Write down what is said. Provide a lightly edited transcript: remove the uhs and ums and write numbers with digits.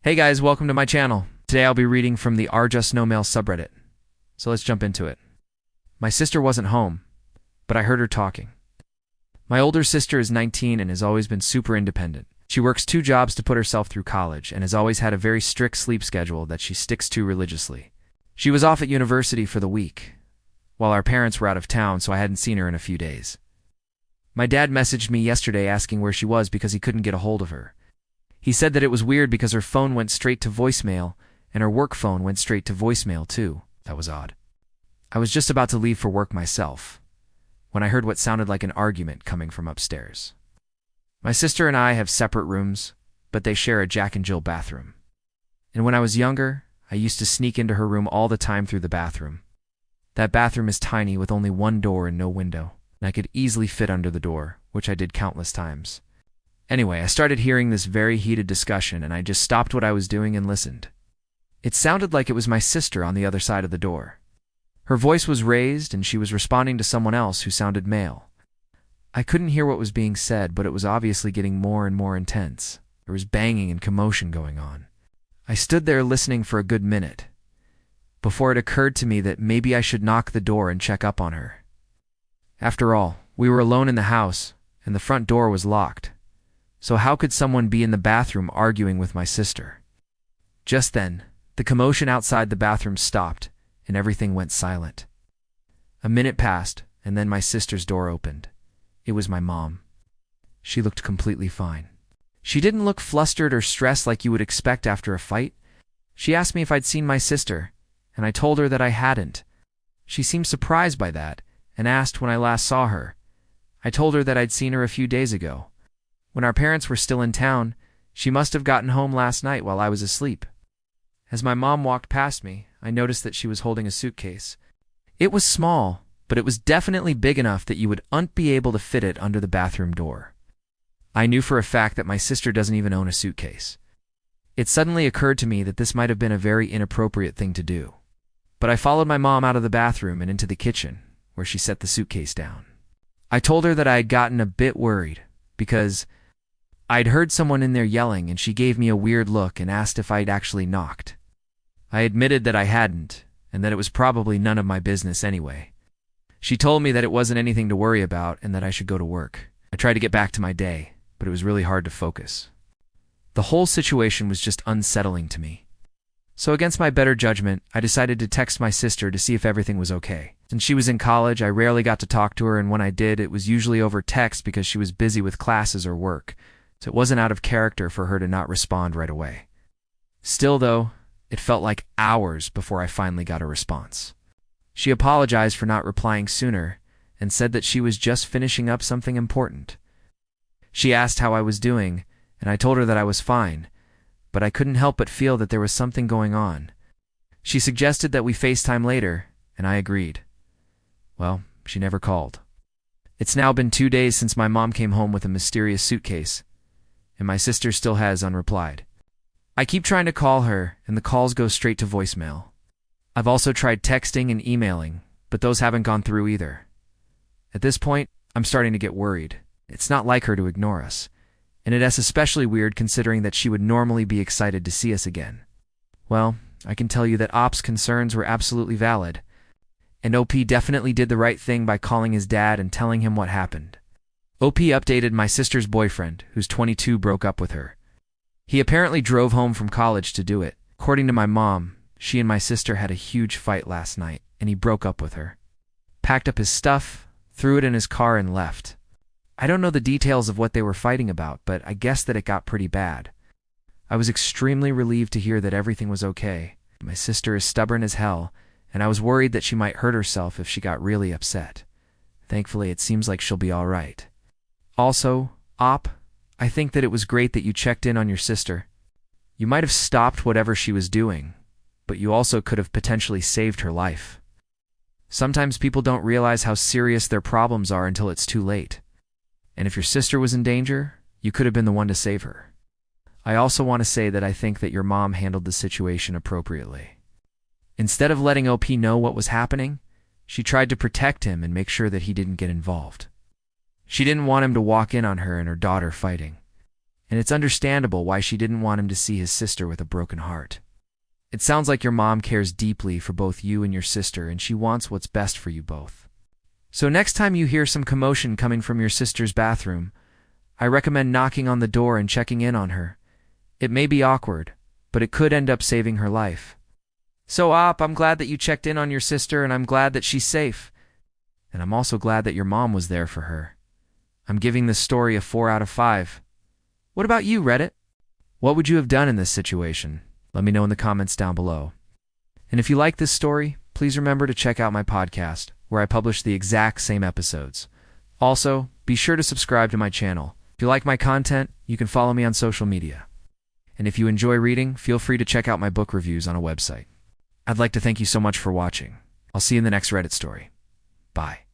Hey guys, welcome to my channel. Today I'll be reading from the r/just/no-mail subreddit. So let's jump into it. My sister wasn't home, but I heard her talking. My older sister is 19 and has always been super independent. She works 2 jobs to put herself through college and has always had a very strict sleep schedule that she sticks to religiously. She was off at university for the week, while our parents were out of town, so I hadn't seen her in a few days. My dad messaged me yesterday asking where she was because he couldn't get a hold of her. He said that it was weird because her phone went straight to voicemail and her work phone went straight to voicemail too. That was odd. I was just about to leave for work myself when I heard what sounded like an argument coming from upstairs. My sister and I have separate rooms, but they share a Jack and Jill bathroom. And when I was younger, I used to sneak into her room all the time through the bathroom. That bathroom is tiny with only one door and no window, and I could easily fit under the door, which I did countless times. Anyway, I started hearing this very heated discussion and I just stopped what I was doing and listened. It sounded like it was my sister on the other side of the door. Her voice was raised and she was responding to someone else who sounded male. I couldn't hear what was being said, but it was obviously getting more and more intense. There was banging and commotion going on. I stood there listening for a good minute, before it occurred to me that maybe I should knock the door and check up on her. After all, we were alone in the house and the front door was locked. So how could someone be in the bathroom arguing with my sister? Just then, the commotion outside the bathroom stopped and everything went silent. A minute passed and then my sister's door opened. It was my mom. She looked completely fine. She didn't look flustered or stressed like you would expect after a fight. She asked me if I'd seen my sister, and I told her that I hadn't. She seemed surprised by that and asked when I last saw her. I told her that I'd seen her a few days ago. When our parents were still in town, she must have gotten home last night while I was asleep. As my mom walked past me, I noticed that she was holding a suitcase. It was small, but it was definitely big enough that you would be able to fit it under the bathroom door. I knew for a fact that my sister doesn't even own a suitcase. It suddenly occurred to me that this might have been a very inappropriate thing to do. But I followed my mom out of the bathroom and into the kitchen, where she set the suitcase down. I told her that I had gotten a bit worried, because I'd heard someone in there yelling and she gave me a weird look and asked if I'd actually knocked. I admitted that I hadn't, and that it was probably none of my business anyway. She told me that it wasn't anything to worry about and that I should go to work. I tried to get back to my day, but it was really hard to focus. The whole situation was just unsettling to me. So against my better judgment, I decided to text my sister to see if everything was okay. Since she was in college, I rarely got to talk to her, and when I did, it was usually over text because she was busy with classes or work. So it wasn't out of character for her to not respond right away. Still, though, it felt like hours before I finally got a response. She apologized for not replying sooner and said that she was just finishing up something important. She asked how I was doing, and I told her that I was fine, but I couldn't help but feel that there was something going on. She suggested that we FaceTime later, and I agreed. Well, she never called. It's now been 2 days since my mom came home with a mysterious suitcase, and my sister still has unreplied. I keep trying to call her, and the calls go straight to voicemail. I've also tried texting and emailing, but those haven't gone through either. At this point, I'm starting to get worried. It's not like her to ignore us, and it's especially weird considering that she would normally be excited to see us again. Well, I can tell you that Op's concerns were absolutely valid, and OP definitely did the right thing by calling his dad and telling him what happened. OP updated my sister's boyfriend, who's 22, broke up with her. He apparently drove home from college to do it. According to my mom, she and my sister had a huge fight last night, and he broke up with her. Packed up his stuff, threw it in his car, and left. I don't know the details of what they were fighting about, but I guess that it got pretty bad. I was extremely relieved to hear that everything was okay. My sister is stubborn as hell, and I was worried that she might hurt herself if she got really upset. Thankfully, it seems like she'll be all right. Also, Op, I think that it was great that you checked in on your sister. You might have stopped whatever she was doing, but you also could have potentially saved her life. Sometimes people don't realize how serious their problems are until it's too late. And if your sister was in danger, you could have been the one to save her. I also want to say that I think that your mom handled the situation appropriately. Instead of letting OP know what was happening, she tried to protect him and make sure that he didn't get involved. She didn't want him to walk in on her and her daughter fighting. and it's understandable why she didn't want him to see his sister with a broken heart. It sounds like your mom cares deeply for both you and your sister, and she wants what's best for you both. So next time you hear some commotion coming from your sister's bathroom, I recommend knocking on the door and checking in on her. It may be awkward, but it could end up saving her life. So, I'm glad that you checked in on your sister, and I'm glad that she's safe. And I'm also glad that your mom was there for her. I'm giving this story a 4 out of 5. What about you, Reddit? What would you have done in this situation? Let me know in the comments down below. And if you like this story, please remember to check out my podcast, where I publish the exact same episodes. Also, be sure to subscribe to my channel. If you like my content, you can follow me on social media. And if you enjoy reading, feel free to check out my book reviews on a website. I'd like to thank you so much for watching. I'll see you in the next Reddit story. Bye.